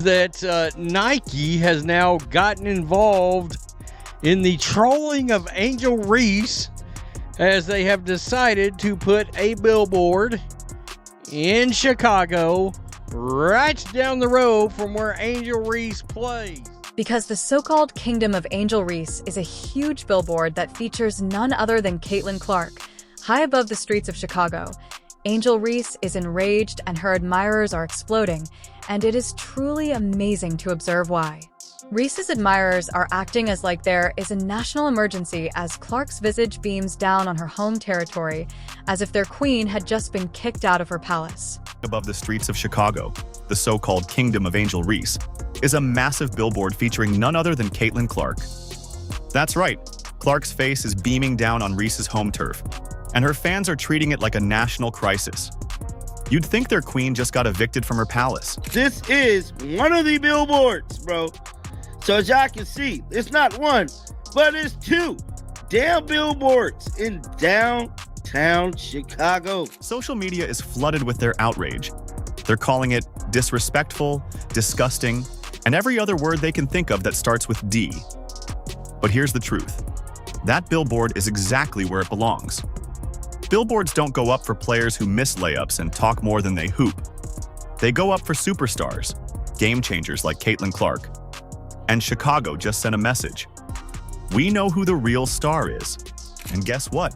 that Nike has now gotten involved in the trolling of Angel Reese as they have decided to put a billboard in Chicago right down the road from where Angel Reese plays. Because the so-called Kingdom of Angel Reese is a huge billboard that features none other than Caitlin Clark. High above the streets of Chicago, Angel Reese is enraged and her admirers are exploding, and it is truly amazing to observe why. Reese's admirers are acting as like there is a national emergency as Clark's visage beams down on her home territory, as if their queen had just been kicked out of her palace. Above the streets of Chicago, the so-called Kingdom of Angel Reese, is a massive billboard featuring none other than Caitlin Clark. That's right, Clark's face is beaming down on Reese's home turf, and her fans are treating it like a national crisis. You'd think their queen just got evicted from her palace. This is one of the billboards, bro. So as y'all can see, it's not one, but it's two damn billboards in downtown Chicago. Social media is flooded with their outrage. They're calling it disrespectful, disgusting, and every other word they can think of that starts with D. But here's the truth. That billboard is exactly where it belongs. Billboards don't go up for players who miss layups and talk more than they hoop. They go up for superstars, game changers like Caitlin Clark. And Chicago just sent a message. We know who the real star is. And guess what?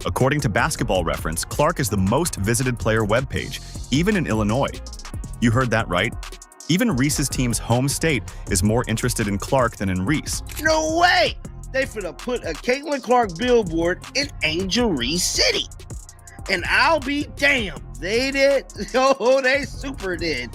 According to Basketball Reference, Clark is the most visited player webpage, even in Illinois. You heard that right? Even Reese's team's home state is more interested in Clark than in Reese. No way! They finna put a Caitlin Clark billboard in Angel Reese City. And I'll be damned, they did. Oh, they super did.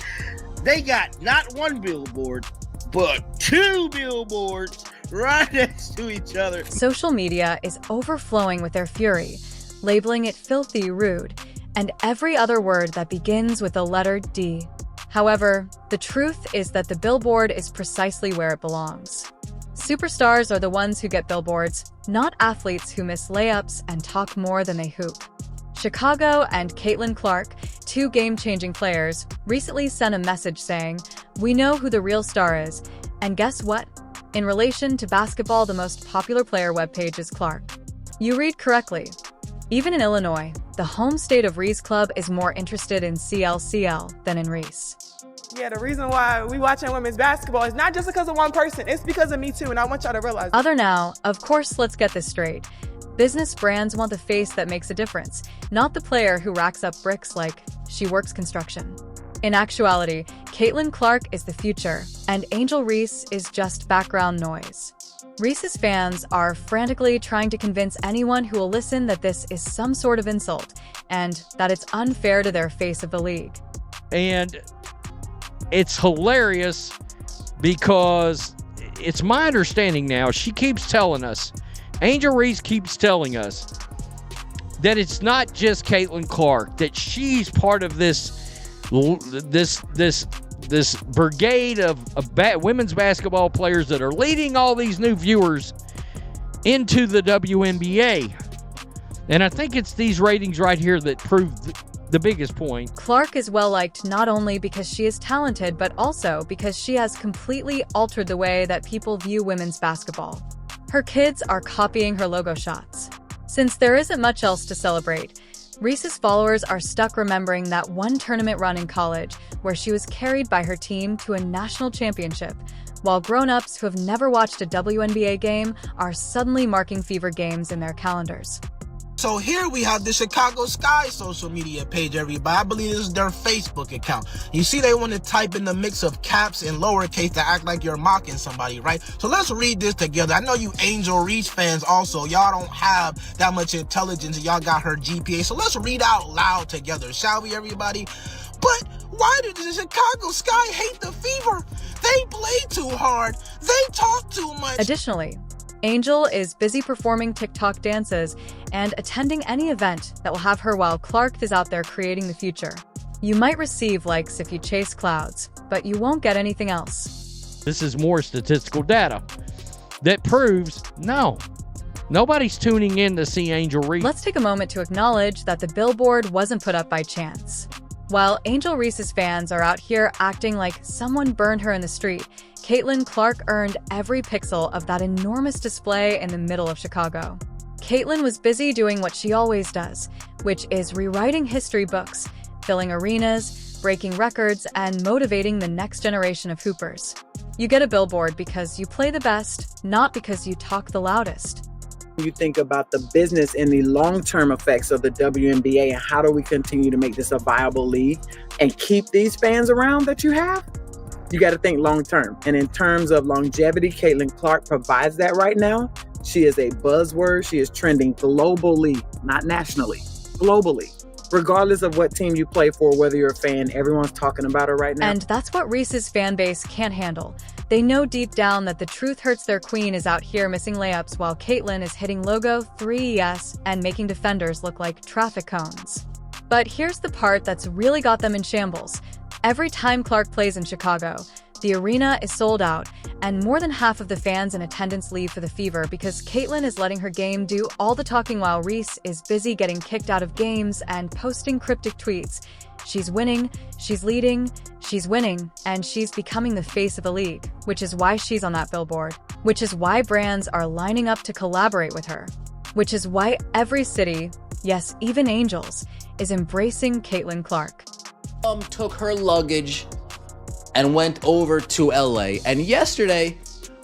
They got not one billboard, but two billboards right next to each other. Social media is overflowing with their fury, labeling it filthy, rude, and every other word that begins with the letter D. However, the truth is that the billboard is precisely where it belongs. Superstars are the ones who get billboards, not athletes who miss layups and talk more than they hoop. Chicago and Caitlin Clark, two game-changing players, recently sent a message saying, "We know who the real star is, and guess what? In relation to basketball, the most popular player webpage is Clark." You read correctly. Even in Illinois, the home state of Reese Club is more interested in CLCL than in Reese. Yeah, the reason why we watching women's basketball is not just because of one person, it's because of me too, and I want y'all to realize. Other now, of course, let's get this straight. Business brands want the face that makes a difference, not the player who racks up bricks like she works construction. In actuality, Caitlin Clark is the future, and Angel Reese is just background noise. Reese's fans are frantically trying to convince anyone who will listen that this is some sort of insult, and that it's unfair to their face of the league. And it's hilarious because it's my understanding now, she keeps telling us, Angel Reese keeps telling us that it's not just Caitlin Clark, that she's part of this brigade of women's basketball players that are leading all these new viewers into the WNBA. And I think it's these ratings right here that prove the biggest point. Clark is well-liked not only because she is talented, but also because she has completely altered the way that people view women's basketball. Her kids are copying her logo shots. Since there isn't much else to celebrate, Reese's followers are stuck remembering that one tournament run in college where she was carried by her team to a national championship, while grown-ups who have never watched a WNBA game are suddenly marking fever games in their calendars. So here we have the Chicago Sky social media page, everybody. I believe this is their Facebook account. You see they want to type in the mix of caps and lowercase to act like you're mocking somebody, right? So let's read this together. I know you Angel Reese fans also, y'all don't have that much intelligence and y'all got her GPA. So let's read out loud together, shall we, everybody? But why did the Chicago Sky hate the Fever? They play too hard. They talk too much. Additionally, Angel is busy performing TikTok dances and attending any event that will have her while Clark is out there creating the future. You might receive likes if you chase clouds, but you won't get anything else. This is more statistical data that proves, no, nobody's tuning in to see Angel Reese. Let's take a moment to acknowledge that the billboard wasn't put up by chance. While Angel Reese's fans are out here acting like someone burned her in the street, Caitlin Clark earned every pixel of that enormous display in the middle of Chicago. Caitlin was busy doing what she always does, which is rewriting history books, filling arenas, breaking records, and motivating the next generation of hoopers. You get a billboard because you play the best, not because you talk the loudest. You think about the business and the long-term effects of the WNBA and how do we continue to make this a viable league and keep these fans around that you have? You got to think long-term. And in terms of longevity, Caitlin Clark provides that right now. She is a buzzword. She is trending globally, not nationally, globally. Regardless of what team you play for, whether you're a fan, everyone's talking about her right now. And that's what Reese's fan base can't handle. They know deep down that the truth hurts their queen is out here missing layups while Caitlin is hitting logo 3ES and making defenders look like traffic cones. But here's the part that's really got them in shambles. Every time Clark plays in Chicago, the arena is sold out, and more than half of the fans in attendance leave for the Fever because Caitlin is letting her game do all the talking while Reese is busy getting kicked out of games and posting cryptic tweets. She's winning, she's leading, she's winning, and she's becoming the face of the league, which is why she's on that billboard, which is why brands are lining up to collaborate with her, which is why every city, yes, even Angels, is embracing Caitlin Clark. Took her luggage and went over to LA, and yesterday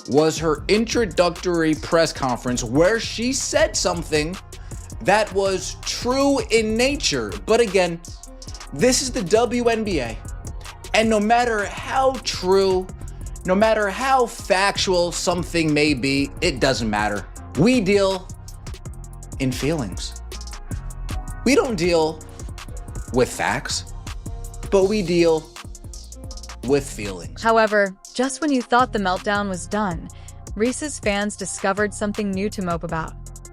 was her introductory press conference where she said something that was true in nature. But again, this is the WNBA, and no matter how true, no matter how factual something may be, it doesn't matter. We deal in feelings. We don't deal with facts, but we deal with feelings. However, just when you thought the meltdown was done, Reese's fans discovered something new to mope about.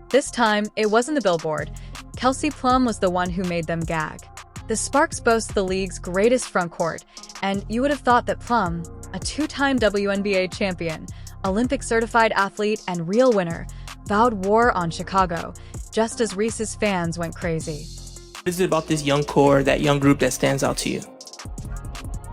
This time, it wasn't the billboard. Kelsey Plum was the one who made them gag. The Sparks boast the league's greatest front court, and you would have thought that Plum, a two-time WNBA champion, Olympic-certified athlete, and real winner, vowed war on Chicago, just as Reese's fans went crazy. What is it about this young core, that young group, that stands out to you?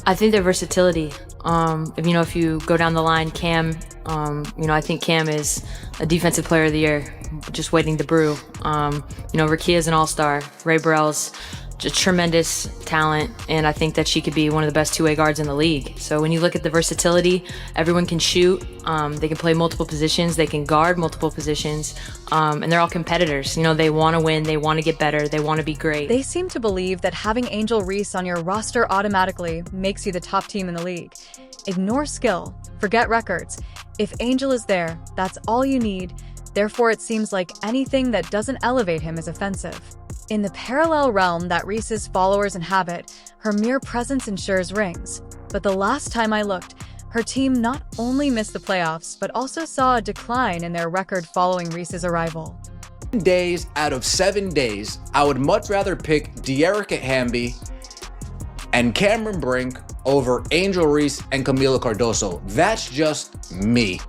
I think their versatility. If you go down the line, Cam, I think Cam is a defensive player of the year, just waiting to brew. Rakia is an all-star. Ray Burrell's just tremendous talent, and I think that she could be one of the best two-way guards in the league. So when you look at the versatility, everyone can shoot, they can play multiple positions, they can guard multiple positions, and they're all competitors. They want to win, they want to get better, they want to be great. They seem to believe that having Angel Reese on your roster automatically makes you the top team in the league. Ignore skill, forget records. If Angel is there, that's all you need. Therefore, it seems like anything that doesn't elevate him is offensive. In the parallel realm that Reese's followers inhabit, her mere presence ensures rings. But the last time I looked, her team not only missed the playoffs, but also saw a decline in their record following Reese's arrival. 7 days out of 7 days, I would much rather pick De'Erica Hamby and Cameron Brink over Angel Reese and Camila Cardoso. That's just me.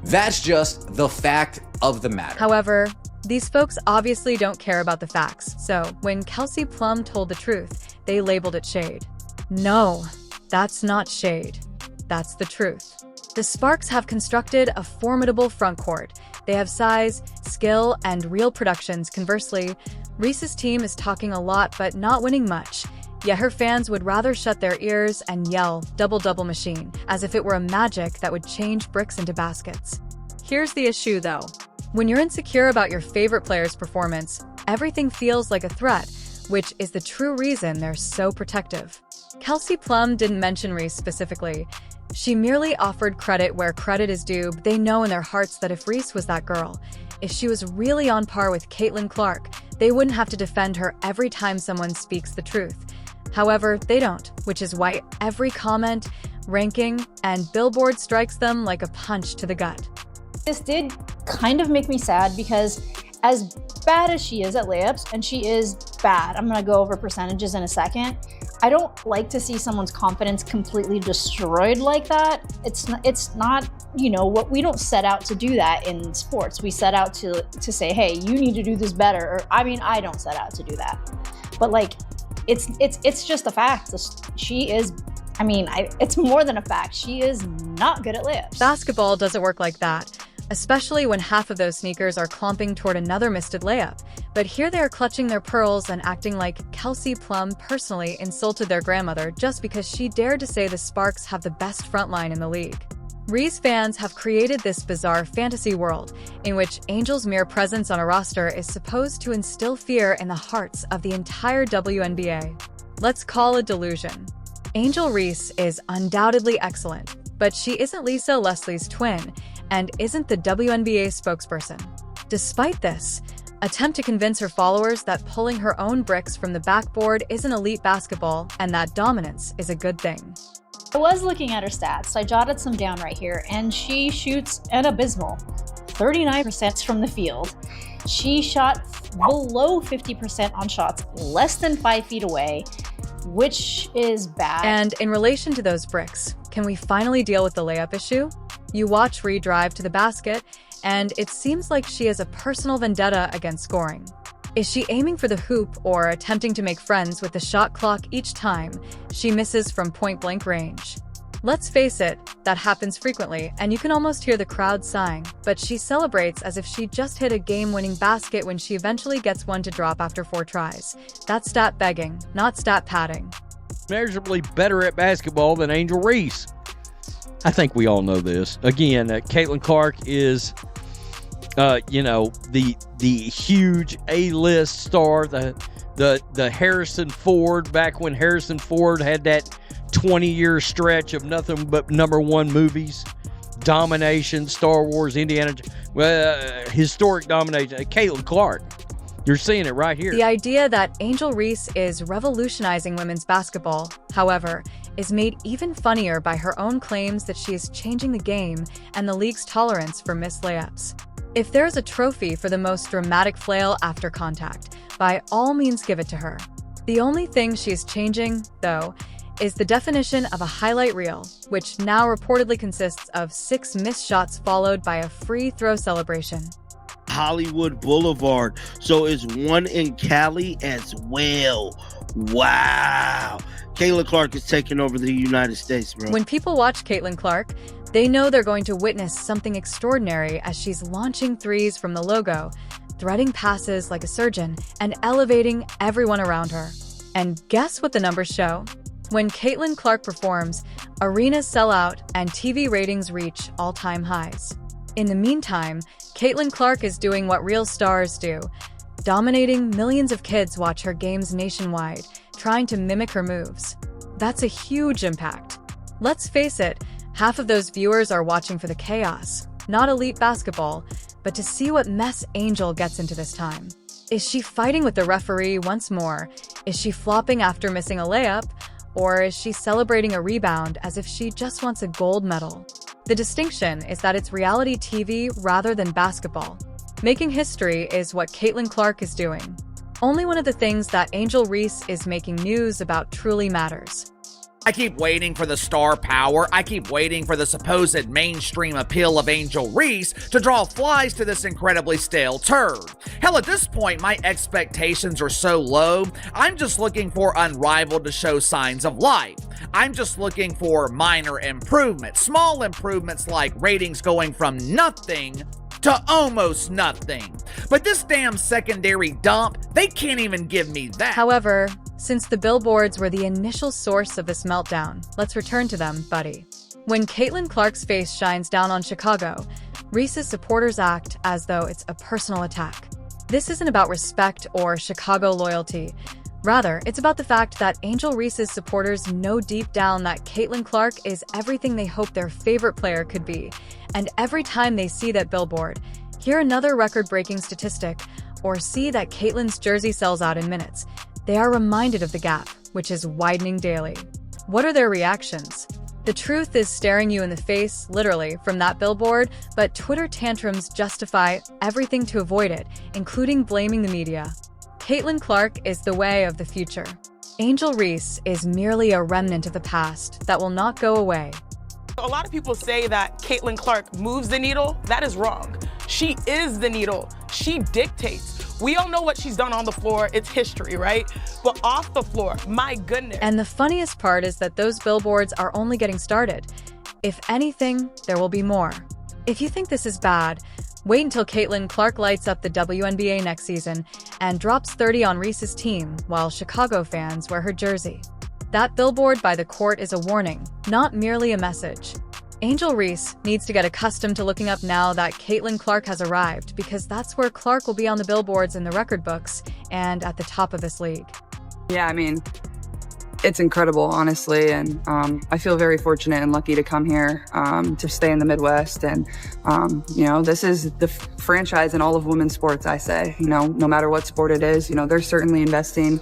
That's just the fact of the matter. However, these folks obviously don't care about the facts, so when Kelsey Plum told the truth, they labeled it shade. No, that's not shade. That's the truth. The Sparks have constructed a formidable front court. They have size, skill, and real productions. Conversely, Reese's team is talking a lot but not winning much. Yet her fans would rather shut their ears and yell double-double machine, as if it were a magic that would change bricks into baskets. Here's the issue though. When you're insecure about your favorite player's performance, everything feels like a threat, which is the true reason they're so protective. Kelsey Plum didn't mention Reese specifically. She merely offered credit where credit is due. They know in their hearts that if Reese was that girl, if she was really on par with Caitlin Clark, they wouldn't have to defend her every time someone speaks the truth. However, they don't, which is why every comment, ranking, and billboard strikes them like a punch to the gut. This did kind of make me sad because as bad as she is at layups, and she is bad, I'm gonna go over percentages in a second, I don't like to see someone's confidence completely destroyed like that. It's not, what we don't set out to do that in sports. We set out to say, hey, you need to do this better. Or, I don't set out to do that. But it's just a fact. She is, I mean, it's more than a fact. She is not good at layups. Basketball doesn't work like that, especially when half of those sneakers are clomping toward another misted layup. But here they are clutching their pearls and acting like Kelsey Plum personally insulted their grandmother just because she dared to say the Sparks have the best front line in the league. Reese fans have created this bizarre fantasy world in which Angel's mere presence on a roster is supposed to instill fear in the hearts of the entire WNBA. Let's call it delusion. Angel Reese is undoubtedly excellent, but she isn't Lisa Leslie's twin and isn't the WNBA spokesperson. Despite this, attempt to convince her followers that pulling her own bricks from the backboard isn't elite basketball and that dominance is a good thing. I was looking at her stats, so I jotted some down right here, and she shoots an abysmal 39% from the field. She shot below 50% on shots less than 5 feet away, which is bad. And in relation to those bricks, can we finally deal with the layup issue? You watch Reese drive to the basket, and it seems like she has a personal vendetta against scoring. Is she aiming for the hoop or attempting to make friends with the shot clock each time she misses from point-blank range? Let's face it, that happens frequently, and you can almost hear the crowd sighing, but she celebrates as if she just hit a game-winning basket when she eventually gets one to drop after 4 tries. That's stat begging, not stat padding. Measurably better at basketball than Angel Reese. I think we all know this. Again, Caitlin Clark is, the huge A-list star, the Harrison Ford, back when Harrison Ford had that 20-year stretch of nothing but #1 movies, domination, Star Wars, Indiana, historic domination. Caitlin Clark, you're seeing it right here. The idea that Angel Reese is revolutionizing women's basketball, however, is made even funnier by her own claims that she is changing the game and the league's tolerance for missed layups. If there's a trophy for the most dramatic flail after contact, by all means give it to her. The only thing she is changing, though, is the definition of a highlight reel, which now reportedly consists of 6 missed shots followed by a free throw celebration. Hollywood Boulevard. So is one in Cali as well. Wow. Caitlin Clark is taking over the United States, bro. When people watch Caitlin Clark, they know they're going to witness something extraordinary as she's launching threes from the logo, threading passes like a surgeon, and elevating everyone around her. And guess what the numbers show? When Caitlin Clark performs, arenas sell out and TV ratings reach all-time highs. In the meantime, Caitlin Clark is doing what real stars do, dominating. Millions of kids watch her games nationwide, trying to mimic her moves. That's a huge impact. Let's face it, half of those viewers are watching for the chaos, not elite basketball, but to see what mess Angel gets into this time. Is she fighting with the referee once more? Is she flopping after missing a layup? Or is she celebrating a rebound as if she just wants a gold medal? The distinction is that it's reality TV rather than basketball. Making history is what Caitlin Clark is doing. Only one of the things that Angel Reese is making news about truly matters. I keep waiting for the star power. I keep waiting for the supposed mainstream appeal of Angel Reese to draw flies to this incredibly stale turd. Hell, at this point, my expectations are so low, I'm just looking for Unrivaled to show signs of life. I'm just looking for minor improvements, small improvements like ratings going from nothing to almost nothing. But this damn secondary dump, they can't even give me that. However, since the Billboards were the initial source of this meltdown, let's return to them, buddy. When Caitlin Clark's face shines down on Chicago, Reese's supporters act as though it's a personal attack. This isn't about respect or Chicago loyalty. Rather, it's about the fact that Angel Reese's supporters know deep down that Caitlin Clark is everything they hope their favorite player could be. And every time they see that billboard, hear another record-breaking statistic, or see that Caitlin's jersey sells out in minutes, they are reminded of the gap, which is widening daily. What are their reactions? The truth is staring you in the face, literally, from that billboard, but Twitter tantrums justify everything to avoid it, including blaming the media. Caitlin Clark is the way of the future. Angel Reese is merely a remnant of the past that will not go away. A lot of people say that Caitlin Clark moves the needle. That is wrong. She is the needle. She dictates. We all know what she's done on the floor. It's history, right? But off the floor, my goodness. And the funniest part is that those billboards are only getting started. If anything, there will be more. If you think this is bad, wait until Caitlin Clark lights up the WNBA next season and drops 30 on Reese's team while Chicago fans wear her jersey. That billboard by the court is a warning, not merely a message. Angel Reese needs to get accustomed to looking up now that Caitlin Clark has arrived, because that's where Clark will be on the billboards in the record books and at the top of this league. Yeah, I mean, it's incredible, honestly, and I feel very fortunate and lucky to come here to stay in the Midwest. And you know, this is the franchise in all of women's sports, I say. You know, no matter what sport it is, you know, they're certainly investing.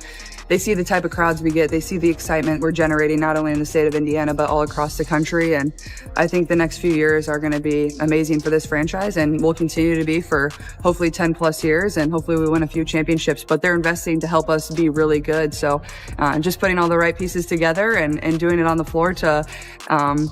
They see the type of crowds we get. They see the excitement we're generating, not only in the state of Indiana, but all across the country. And I think the next few years are going to be amazing for this franchise, and will continue to be for hopefully 10 plus years. And hopefully we win a few championships, but they're investing to help us be really good. So just putting all the right pieces together and doing it on the floor to,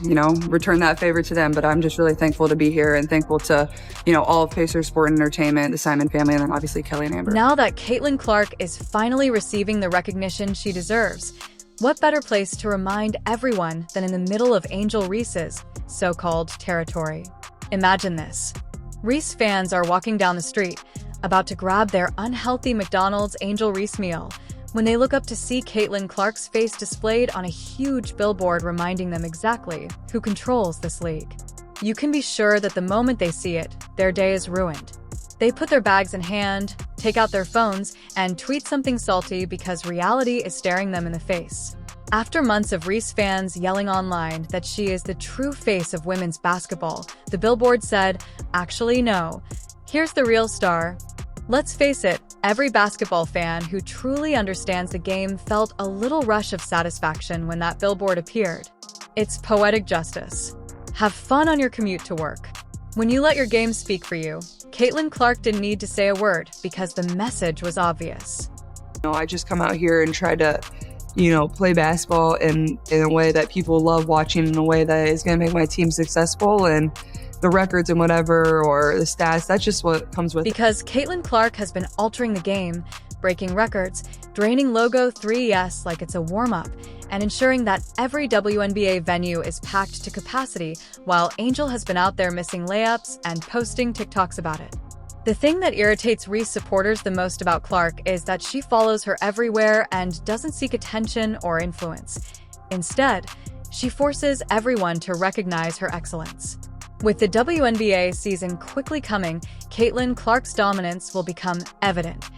you know, return that favor to them. But I'm just really thankful to be here, and thankful to, you know, all of Pacers Sport and Entertainment, the Simon family, and then obviously Kelly and Amber. Now that Caitlin Clark is finally receiving the recognition she deserves, what better place to remind everyone than in the middle of Angel Reese's so-called territory? Imagine this. Reese fans are walking down the street, about to grab their unhealthy McDonald's Angel Reese meal, when they look up to see Caitlin Clark's face displayed on a huge billboard reminding them exactly who controls this league. You can be sure that the moment they see it, their day is ruined. They put their bags in hand, take out their phones, and tweet something salty because reality is staring them in the face. After months of Reese fans yelling online that she is the true face of women's basketball, the billboard said, "Actually, no. Here's the real star." Let's face it, every basketball fan who truly understands the game felt a little rush of satisfaction when that billboard appeared. It's poetic justice. Have fun on your commute to work. When you let your game speak for you, Caitlin Clark didn't need to say a word because the message was obvious. You know, I just come out here and try to, you know, play basketball in a way that people love watching, in a way that is going to make my team successful, and the records and whatever, or the stats, that's just what comes with it. Because Caitlin Clark has been altering the game, breaking records, draining Logo 3S like it's a warm-up, and ensuring that every WNBA venue is packed to capacity, while Angel has been out there missing layups and posting TikToks about it. The thing that irritates Reese supporters the most about Clark is that she follows her everywhere and doesn't seek attention or influence. Instead, she forces everyone to recognize her excellence. With the WNBA season quickly coming, Caitlin Clark's dominance will become evident.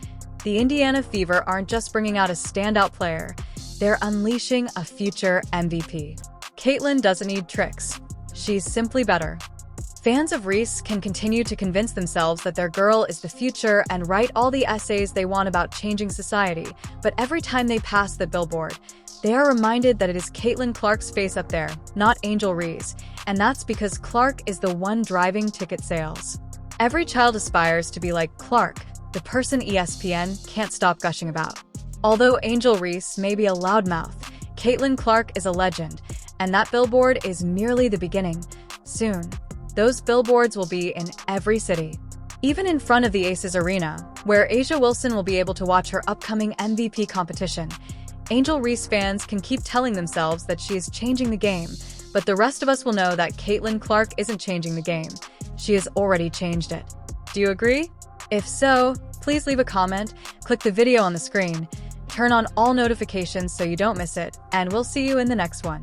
The Indiana Fever aren't just bringing out a standout player, they're unleashing a future MVP. Caitlin doesn't need tricks. She's simply better. Fans of Reese can continue to convince themselves that their girl is the future and write all the essays they want about changing society, but every time they pass the billboard, they are reminded that it is Caitlin Clark's face up there, not Angel Reese, and that's because Clark is the one driving ticket sales. Every child aspires to be like Clark, the person ESPN can't stop gushing about. Although Angel Reese may be a loudmouth, Caitlin Clark is a legend, and that billboard is merely the beginning. Soon, those billboards will be in every city. Even in front of the Aces Arena, where A'ja Wilson will be able to watch her upcoming MVP competition. Angel Reese fans can keep telling themselves that she is changing the game, but the rest of us will know that Caitlin Clark isn't changing the game. She has already changed it. Do you agree? If so, please leave a comment, click the video on the screen, turn on all notifications so you don't miss it, and we'll see you in the next one.